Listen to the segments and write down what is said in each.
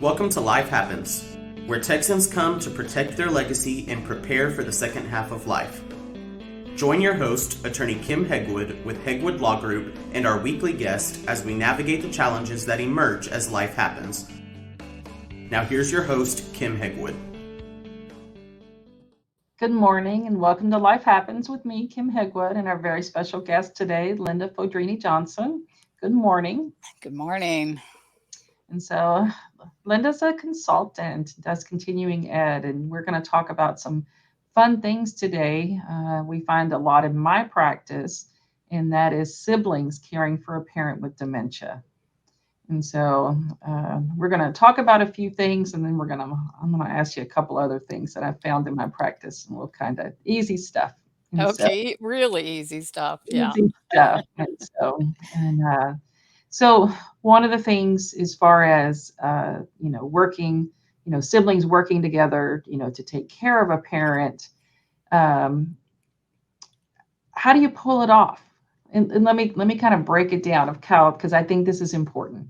Welcome to Life Happens, where Texans come to protect their legacy and prepare for the second half of life. Join your host, attorney Kim Hegwood with Hegwood Law Group, and our weekly guest as we navigate the challenges that emerge as life happens. Now here's your host, Kim Hegwood. Good morning and welcome to Life Happens with me, Kim Hegwood, and our very special guest today, Linda Fodrini-Johnson. Good morning. Good morning. And so Linda's a consultant, does continuing ed, and we're going to talk about some fun things today. We find a lot in my practice, and that is siblings caring for a parent with dementia. And so we're going to talk about a few things, and then I'm going to ask you a couple other things that I found in my practice, and we'll kind of easy stuff. And okay, really easy stuff. Yeah. Easy stuff. So one of the things as far as, working, siblings working together, to take care of a parent, how do you pull it off? And let me kind of break it down because I think this is important.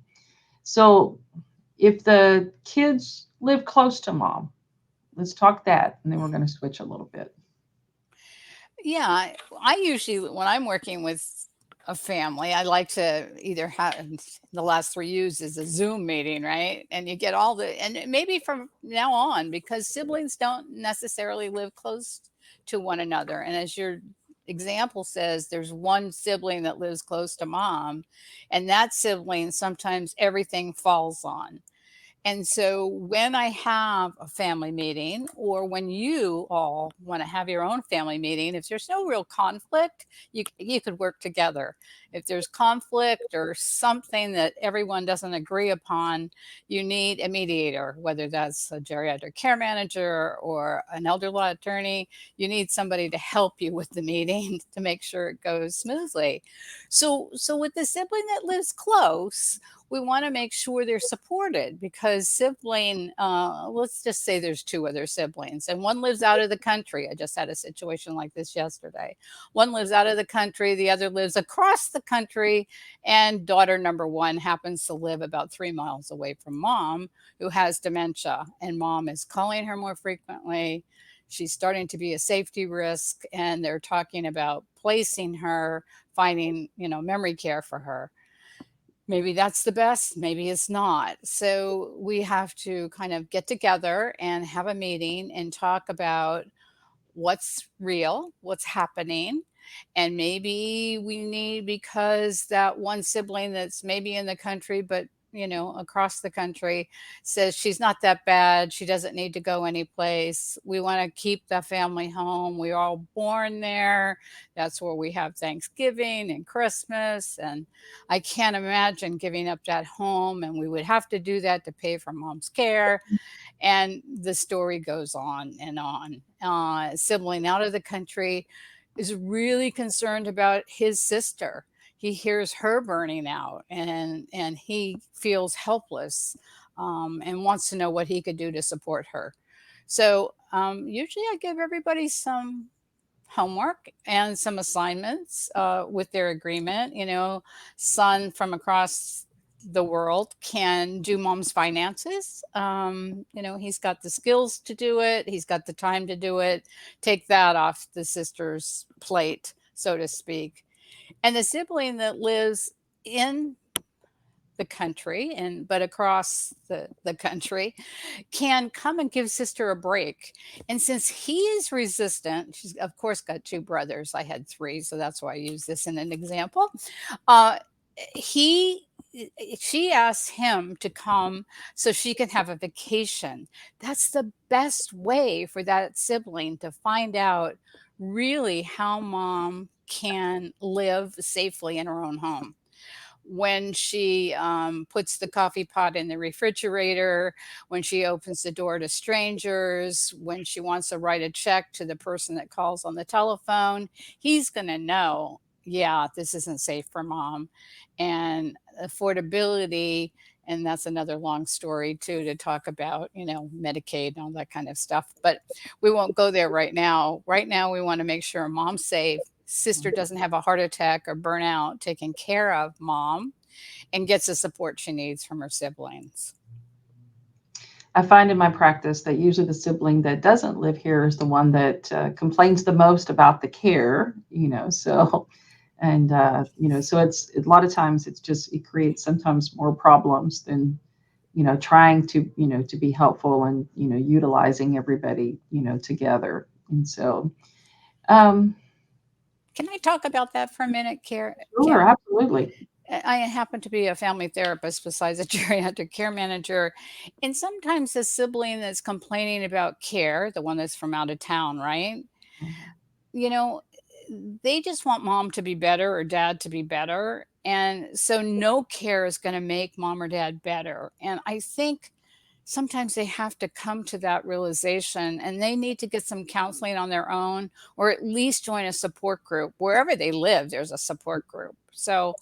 So if the kids live close to mom, let's talk that, and then we're going to switch a little bit. Yeah, I usually, when I'm working with a family, I like to either have, the last 3 years is a Zoom meeting, right? And you get and maybe from now on, because siblings don't necessarily live close to one another. And as your example says, there's one sibling that lives close to mom, and that sibling, sometimes everything falls on. And so when I have a family meeting, or when you all want to have your own family meeting, if there's no real conflict, you could work together. If there's conflict or something that everyone doesn't agree upon, you need a mediator, whether that's a geriatric care manager or an elder law attorney. You need somebody to help you with the meeting to make sure it goes smoothly. So with the sibling that lives close, we want to make sure they're supported, because sibling, let's just say there's 2 other siblings and one lives out of the country. I just had a situation like this yesterday. One lives out of the country, the other lives across the country, and daughter number 1 happens to live about 3 miles away from mom, who has dementia, and mom is calling her more frequently. She's starting to be a safety risk, and they're talking about placing her, finding, memory care for her. Maybe that's the best, maybe it's not. So we have to kind of get together and have a meeting and talk about what's real, what's happening. And maybe we need, because that one sibling that's maybe in the country, but across the country, says she's not that bad, she doesn't need to go anyplace. We want to keep the family home. We were all born there. That's where we have Thanksgiving and Christmas. And I can't imagine giving up that home. And we would have to do that to pay for mom's care. And the story goes on and on. Sibling out of the country is really concerned about his sister. He hears her burning out, and he feels helpless, and wants to know what he could do to support her. So usually I give everybody some homework and some assignments with their agreement. Son from across the world can do mom's finances. He's got the skills to do it. He's got the time to do it. Take that off the sister's plate, so to speak. And the sibling that lives in the country, but across the country, can come and give sister a break. And since he is resistant, she's of course got 2 brothers. I had 3, so that's why I use this in an example. She asked him to come so she can have a vacation. That's the best way for that sibling to find out really how mom can live safely in her own home. When she puts the coffee pot in the refrigerator, when she opens the door to strangers, when she wants to write a check to the person that calls on the telephone, he's going to know, yeah, this isn't safe for mom. And affordability, and that's another long story too, to talk about, Medicaid and all that kind of stuff. But we won't go there right now. Right now, we want to make sure mom's safe, sister doesn't have a heart attack or burnout, taking care of mom, and gets the support she needs from her siblings. I find in my practice that usually the sibling that doesn't live here is the one that complains the most about the care, so and so it's a lot of times it creates sometimes more problems than trying to to be helpful and utilizing everybody together. And so um Can I talk about that for a minute, sure, Karen? absolutely. I happen to be a family therapist besides a geriatric care manager. And sometimes the sibling that's complaining about care, the one that's from out of town, right? Mhm. You know, they just want mom to be better or dad to be better. And so no care is going to make mom or dad better. And I think sometimes they have to come to that realization and they need to get some counseling on their own or at least join a support group. Wherever they live, there's a support group. So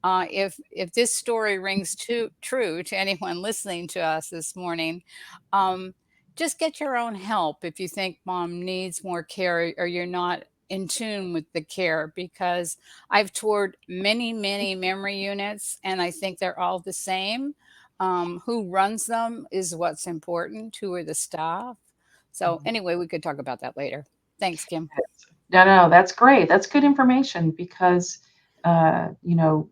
if this story rings true to anyone listening to us this morning, um, just get your own help if you think mom needs more care or you're not in tune with the care, because I've toured many, many memory units and I think they're all the same. Who runs them is what's important. Who are the staff? So anyway, we could talk about that later. Thanks, Kim. No, no, that's great. That's good information because, you know,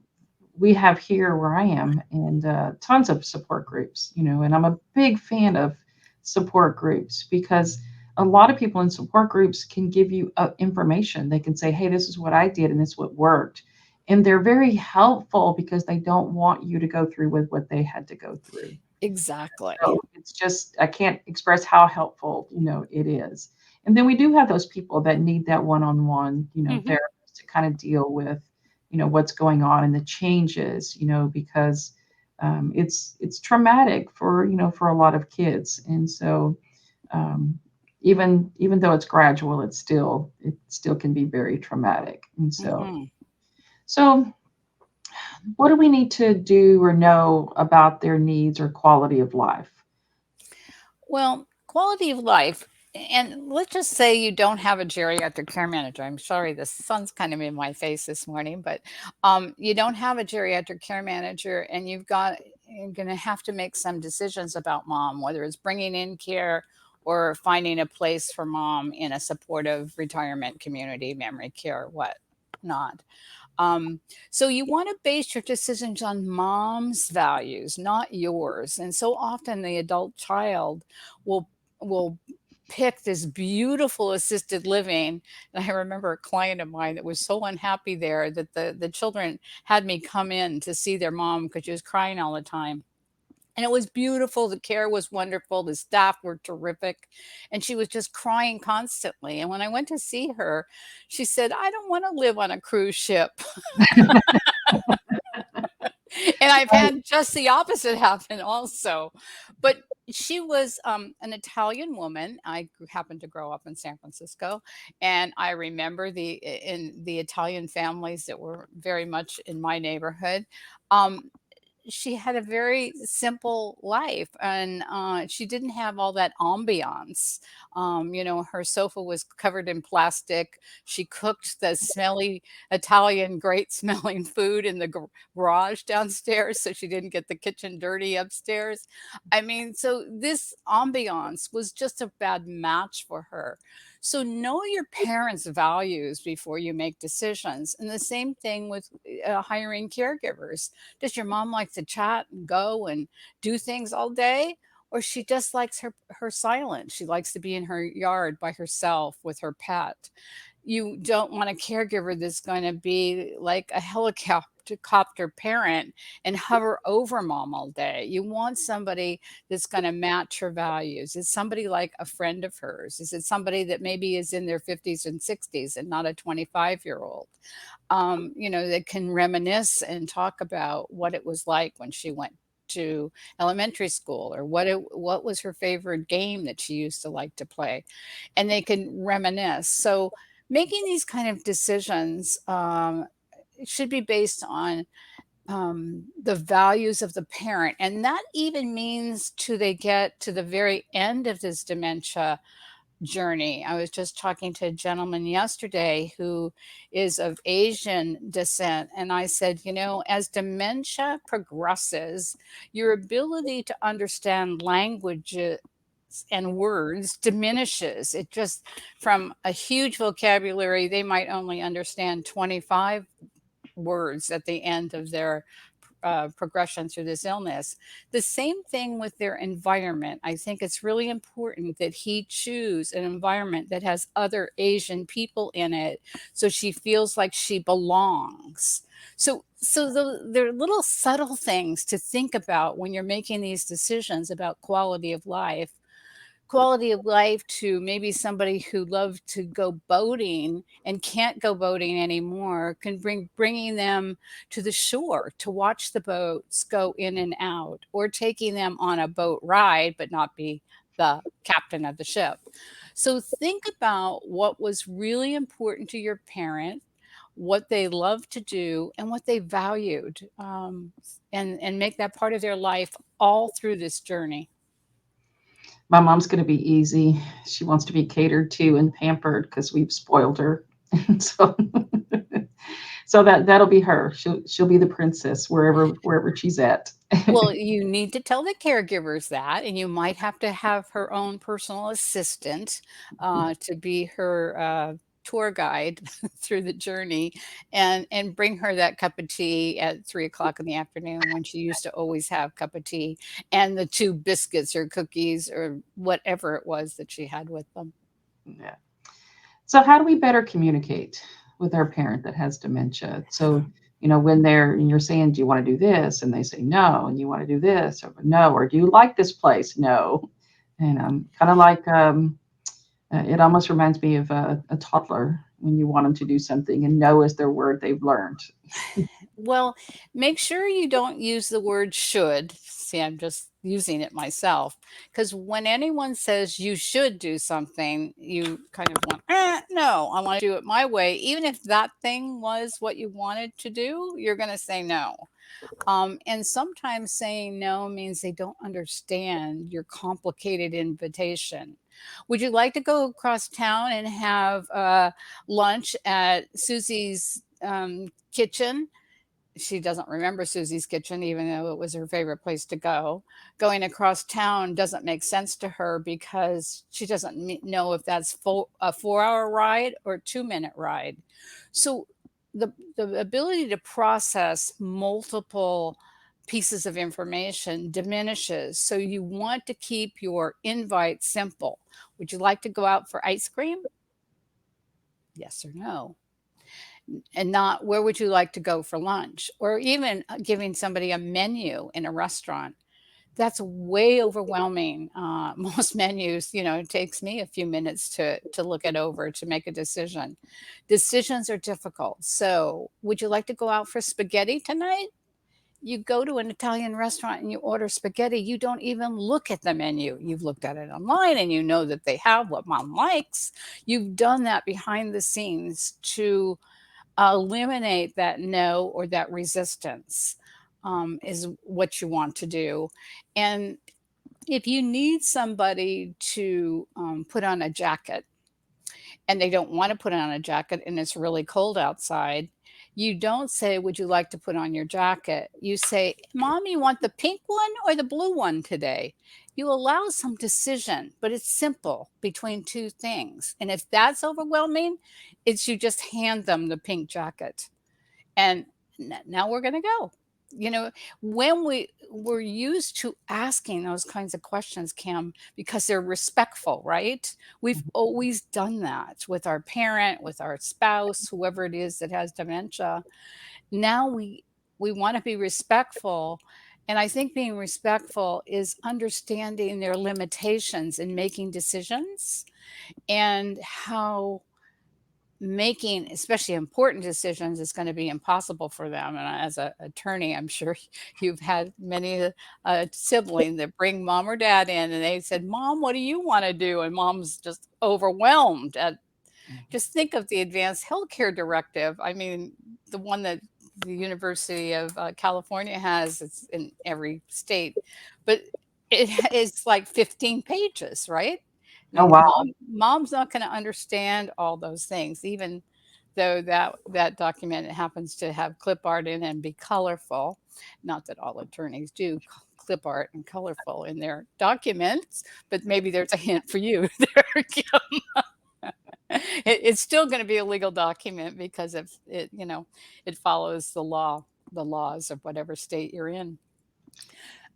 we have here where I am and tons of support groups, and I'm a big fan of support groups because a lot of people in support groups can give you information. They can say, hey, this is what I did and this is what worked. And they're very helpful because they don't want you to go through with what they had to go through. Exactly. So it's just, I can't express how helpful, it is. And then we do have those people that need that one-on-one, Hmm. therapist to kind of deal with, what's going on and the changes, because it's traumatic for, for a lot of kids. And so um, even though it's gradual, it still can be very traumatic. And Hmm. so what do we need to do or know about their needs or quality of life? Well, quality of life. And let's just say you don't have a geriatric care manager. I'm sorry, the sun's kind of in my face this morning, but you don't have a geriatric care manager, and you're going to have to make some decisions about mom, whether it's bringing in care or finding a place for mom in a supportive retirement community, memory care, what not. Um, so you want to base your decisions on mom's values, not yours. And so often the adult child will pick this beautiful assisted living. And I remember a client of mine that was so unhappy there that the children had me come in to see their mom because she was crying all the time. And it was beautiful. The care was wonderful. The staff were terrific. And she was just crying constantly. And when I went to see her, she said, I don't want to live on a cruise ship. And I've had just the opposite happen also. But she was an Italian woman. Happened to grow up in San Francisco, and I remember in the Italian families that were very much in my neighborhood. Um, she had a very simple life, and she didn't have all that ambiance. Her sofa was covered in plastic. She cooked the smelly Italian great smelling food in the garage downstairs so she didn't get the kitchen dirty upstairs. I mean, so this ambiance was just a bad match for her. So know your parents' values before you make decisions. And the same thing with hiring caregivers. Does your mom like to chat and go and do things all day? Or she just likes her silence. She likes to be in her yard by herself with her pet. You don't want a caregiver that's going to be like a helicopter parent and hover over mom all day. You want somebody that's going to match her values. Is somebody like a friend of hers? Is it somebody that maybe is in their 50s and 60s and not a 25-year-old? That can reminisce and talk about what it was like when she went to elementary school, or what was her favorite game that she used to like to play, and they can reminisce. So making these kind of decisions should be based on the values of the parent, and that even means to they get to the very end of this dementia, journey. I was just talking to a gentleman yesterday who is of Asian descent, and I said, as dementia progresses, your ability to understand languages and words diminishes. It just, from a huge vocabulary, they might only understand 25 words at the end of their progression through this illness. The same thing with their environment. I think it's really important that he choose an environment that has other Asian people in it, so she feels like she belongs. There are little subtle things to think about when you're making these decisions about quality of life to maybe somebody who loved to go boating and can't go boating anymore, can bringing them to the shore to watch the boats go in and out, or taking them on a boat ride but not be the captain of the ship. So think about what was really important to your parent, what they loved to do, and what they valued, and make that part of their life all through this journey. My mom's going to be easy. She wants to be catered to and pampered because we've spoiled her. And so that'll be her. She'll be the princess wherever she's at. Well, you need to tell the caregivers that, and you might have to have her own personal assistant to be her tour guide through the journey, and bring her that cup of tea at 3 o'clock in the afternoon when she used to always have cup of tea, and the 2 biscuits or cookies or whatever it was that she had with them. Yeah. So how do we better communicate with our parent that has dementia? So, when you're saying, do you want to do this? And they say no, and you want to do this, or no, or do you like this place? No. And kind of like, it almost reminds me of a toddler when you want them to do something and no is their word they've learned. Well, make sure you don't use the word should. See, I'm just using it myself. Because when anyone says you should do something, you kind of want, no, I want to do it my way. Even if that thing was what you wanted to do, you're going to say no. And sometimes saying no means they don't understand your complicated invitation. Would you like to go across town and have lunch at Susie's kitchen? She doesn't remember Susie's kitchen, even though it was her favorite place to go. Going across town doesn't make sense to her because she doesn't know if that's a 4-hour ride or a 2-minute ride. So the ability to process multiple pieces of information diminishes. So you want to keep your invite simple. Would you like to go out for ice cream? Yes or no. And not, where would you like to go for lunch? Or even giving somebody a menu in a restaurant. That's way overwhelming. Most menus, it takes me a few minutes to look it over to make a decision. Decisions are difficult. So would you like to go out for spaghetti tonight? You go to an Italian restaurant and you order spaghetti. You don't even look at the menu. You've looked at it online and you know that they have what mom likes. You've done that behind the scenes to eliminate that no or that resistance, is what you want to do. And if you need somebody to put on a jacket and they don't want to put on a jacket and it's really cold outside, you don't say, would you like to put on your jacket? You say, Mom, you want the pink one or the blue one today? You allow some decision, but it's simple between two things. And if that's overwhelming, it's you just hand them the pink jacket. And now we're going to go. When we're used to asking those kinds of questions, Kim, because they're respectful, right? We've always done that with our parent, with our spouse, whoever it is that has dementia. Now we want to be respectful. And I think being respectful is understanding their limitations in making decisions, and how making especially important decisions is going to be impossible for them. And as an attorney, I'm sure you've had many siblings that bring mom or dad in and they said, Mom, what do you want to do? And mom's just overwhelmed. Just think of the Advanced Healthcare Directive. I mean, the one that the University of California has, it's in every state, but it is like 15 pages, right? Oh, wow. Mom's not going to understand all those things, even though that document happens to have clip art in and be colorful. Not that all attorneys do clip art and colorful in their documents, but maybe there's a hint for you there. It's still going to be a legal document because of it, it follows the laws of whatever state you're in.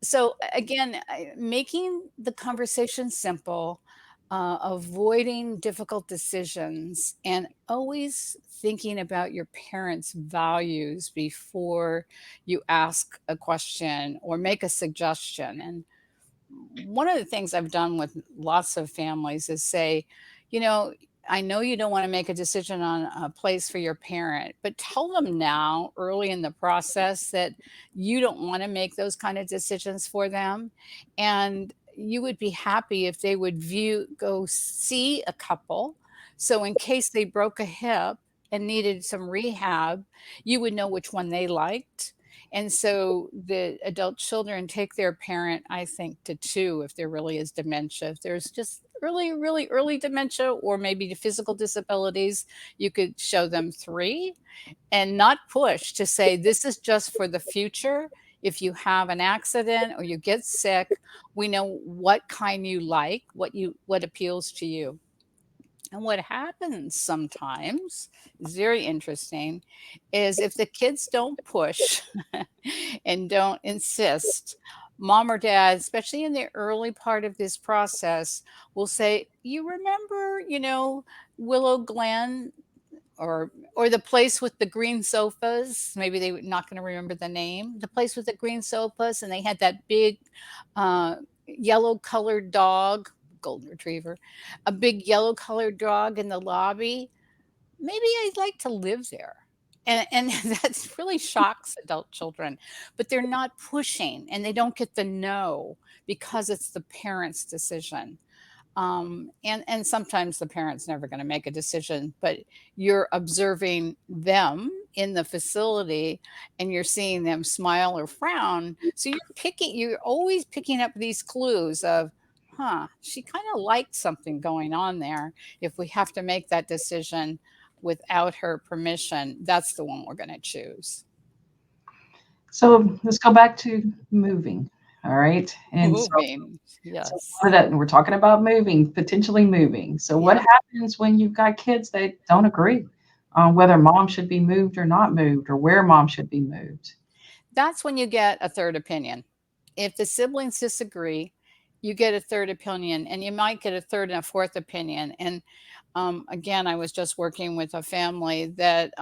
So again, making the conversation simple, avoiding difficult decisions, and always thinking about your parents' values before you ask a question or make a suggestion. And one of the things I've done with lots of families is say, you know, I know you don't want to make a decision on a place for your parent, but tell them now, early in the process, that you don't want to make those kind of decisions for them. And you would be happy if they would go see a couple. So, in case they broke a hip and needed some rehab, you would know which one they liked. And so the adult children take their parent, I think, to two if there really is dementia. If there's just really, really early dementia or maybe the physical disabilities, you could show them three and not push to say, this is just for the future. If you have an accident or you get sick, we know what kind you like, what appeals to you. And what happens sometimes is very interesting is if the kids don't push and don't insist, mom or dad, especially in the early part of this process, will say, you remember, Willow Glen or the place with the green sofas. Maybe they're not going to remember the name. The place with the green sofas, and they had that big yellow colored dog, golden retriever, a big yellow colored dog in the lobby. Maybe I'd like to live there. And that really shocks adult children, but they're not pushing and they don't get the no because it's the parent's decision. And sometimes the parent's never going to make a decision, but you're observing them in the facility and you're seeing them smile or frown. So you're always picking up these clues of, she kind of liked something going on there. If we have to make that decision without her permission, that's the one we're going to choose. So let's go back to moving. All right. And moving. Yes. So that we're talking about moving, potentially moving. So what happens when you've got kids that don't agree on whether mom should be moved or not moved or where mom should be moved? That's when you get a third opinion. If the siblings disagree, you get a third opinion, and you might get a third and a fourth opinion. And again, I was just working with a family that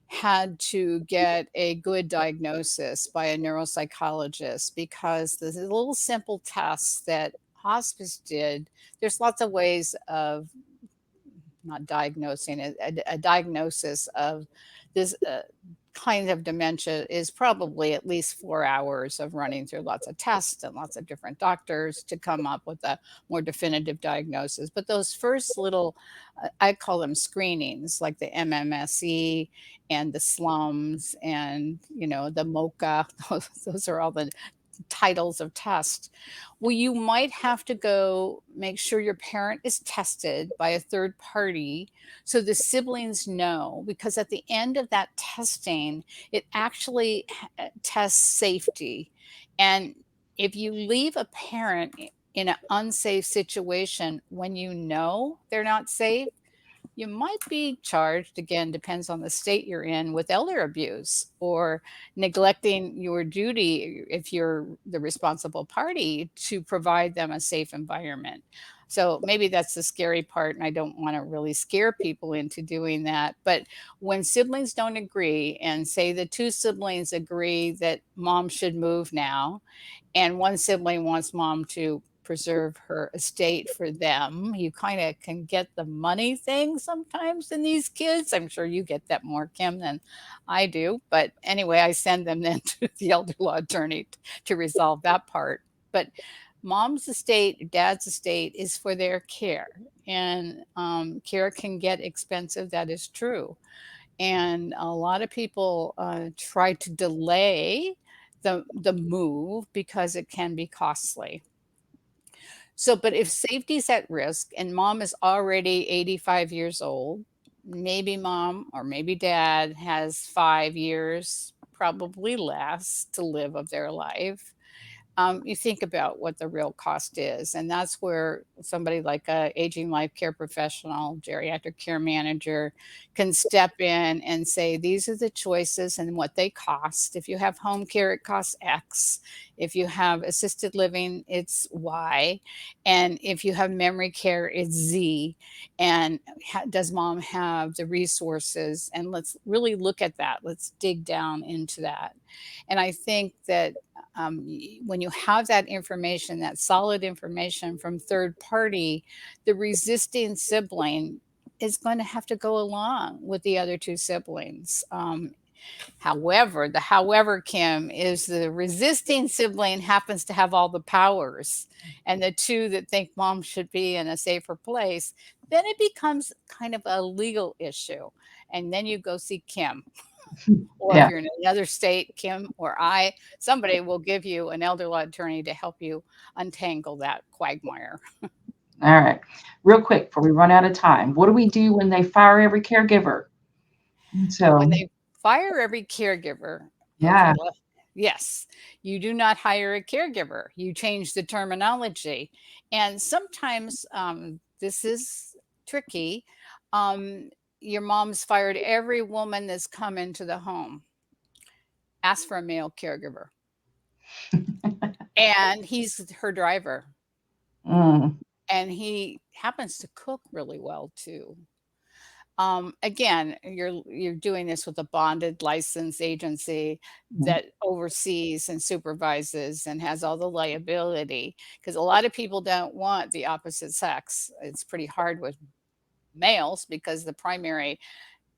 had to get a good diagnosis by a neuropsychologist because the little simple tests that hospice did, there's lots of ways of not diagnosing it. A diagnosis of this kind of dementia is probably at least 4 hours of running through lots of tests and lots of different doctors to come up with a more definitive diagnosis. But those first little, I call them screenings, like the MMSE and the slums and, the MOCA, those are all the titles of tests. Well, you might have to go make sure your parent is tested by a third party so the siblings know, because at the end of that testing, it actually tests safety. And if you leave a parent in an unsafe situation when you know they're not safe, you might be charged, again, depends on the state you're in, with elder abuse or neglecting your duty if you're the responsible party to provide them a safe environment. So maybe that's the scary part, and I don't want to really scare people into doing that. But when siblings don't agree, and say the two siblings agree that mom should move now, and one sibling wants mom to preserve her estate for them, you kind of can get the money thing sometimes in these kids. I'm sure you get that more, Kim, than I do. But anyway, I send them then to the elder law attorney to resolve that part. But mom's estate, dad's estate is for their care. And care can get expensive. That is true. And a lot of people try to delay the move because it can be costly. So, but if safety's at risk and mom is already 85 years old, maybe mom or maybe dad has 5 years, probably less, to live of their life. You think about what the real cost is. And that's where somebody like a aging life care professional, geriatric care manager can step in and say, these are the choices and what they cost. If you have home care, it costs X. If you have assisted living, it's Y. And if you have memory care, it's Z. And does mom have the resources? And let's really look at that. Let's dig down into that. And I think that when you have that information, that solid information from third party, the resisting sibling is going to have to go along with the other two siblings. However, Kim, is the resisting sibling happens to have all the powers, and the two that think mom should be in a safer place, then it becomes kind of a legal issue. And then you go see Kim. Or if Yeah. you're in another state, Kim or somebody will give you an elder law attorney to help you untangle that quagmire. All right. Real quick before we run out of time, what do we do when they fire every caregiver? When So, they fire every caregiver, okay, yeah. yes, you do not hire a caregiver. You change the terminology. And sometimes this is tricky. Your mom's fired every woman that's come into the home. Ask for a male caregiver. And he's her driver. Mm, And he happens to cook really well too. Again, you're doing this with a bonded licensed agency mm, that oversees and supervises and has all the liability, because a lot of people don't want the opposite sex. It's pretty hard with males because the primary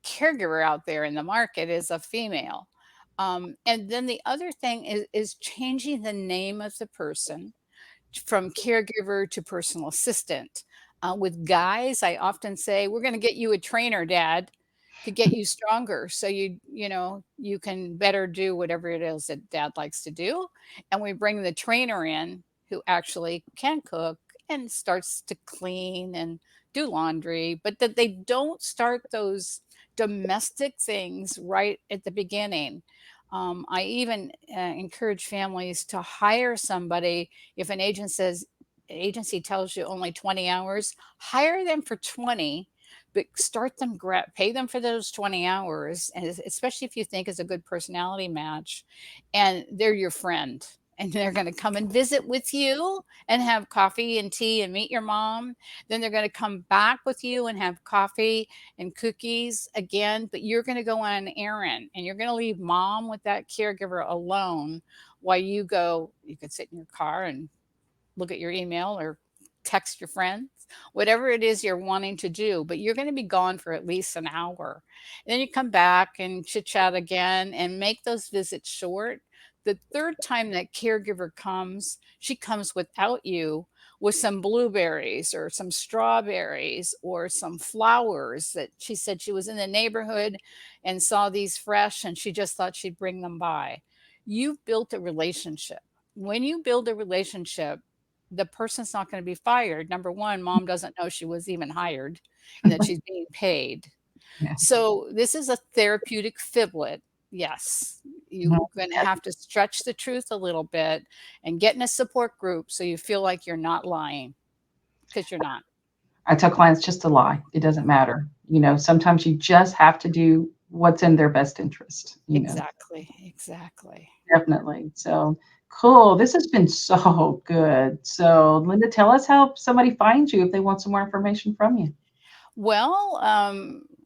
caregiver out there in the market is a female. And then the other thing is changing the name of the person from caregiver to personal assistant. With guys, I often say, "We're going to get you a trainer, Dad, to get you stronger, so you can better do whatever it is that Dad likes to do." And we bring the trainer in who actually can cook and starts to clean and do laundry, but that they don't start those domestic things right at the beginning. I even encourage families to hire somebody. If an agency tells you only 20 hours, hire them for 20, but start them, pay them for those 20 hours, and especially if you think is a good personality match, and they're your friend. And they're going to come and visit with you and have coffee and tea and meet your mom. Then they're going to come back with you and have coffee and cookies again. But you're going to go on an errand and you're going to leave mom with that caregiver alone while you could sit in your car and look at your email or text your friends, whatever it is you're wanting to do, but you're going to be gone for at least an hour. And then you come back and chit chat again and make those visits short. The third time that caregiver comes, she comes without you with some blueberries or some strawberries or some flowers that she said she was in the neighborhood and saw these fresh and she just thought she'd bring them by. You've built a relationship. When you build a relationship, the person's not going to be fired. Number one, mom doesn't know she was even hired and that she's being paid. yeah. So this is a therapeutic fiblet. Yes, you're Mhm. going to have to stretch the truth a little bit and get in a support group so you feel like you're not lying, because you're not. I tell clients just to lie. It doesn't matter. Sometimes you just have to do what's in their best interest. Exactly. Exactly. Definitely. So cool. This has been so good. So, Linda, tell us how somebody finds you if they want some more information from you. Well,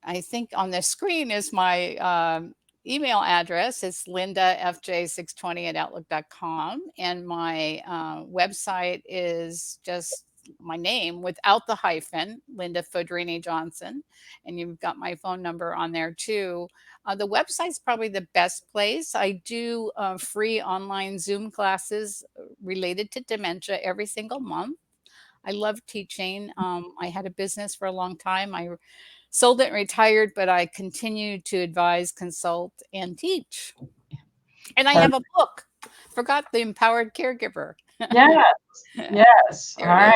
I think on the screen is my email address. It's lindafj620@outlook.com. And my website is just my name without the hyphen, Linda Fodrini-Johnson. And you've got my phone number on there too. The website's probably the best place. I do free online Zoom classes related to dementia every single month. I love teaching. I had a business for a long time. I sold it and retired, but I continued to advise, consult, and teach. And I Uh, have a book. Forgot the Empowered Caregiver. Yes. Yes. All There it is.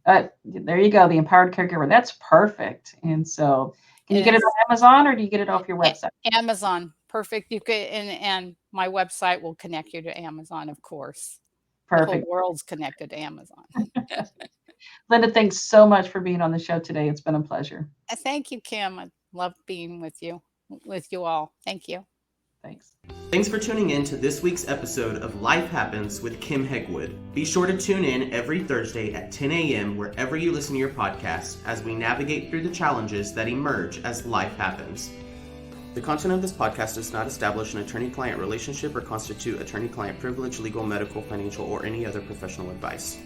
right. There you go. The Empowered Caregiver. That's perfect. And so, can you It get it is. on Amazon or do you get it off your website? Amazon, perfect. You could, and my website will connect you to Amazon, of course. The whole Perfect. world's connected to Amazon. Linda, thanks so much for being on the show today. It's been a pleasure. Thank you, Kim. I love being with you all. Thank you. Thanks. Thanks for tuning in to this week's episode of Life Happens with Kim Hegwood. Be sure to tune in every Thursday at 10 a.m. wherever you listen to your podcast as we navigate through the challenges that emerge as life happens. The content of this podcast does not establish an attorney-client relationship or constitute attorney-client privilege, legal, medical, financial, or any other professional advice.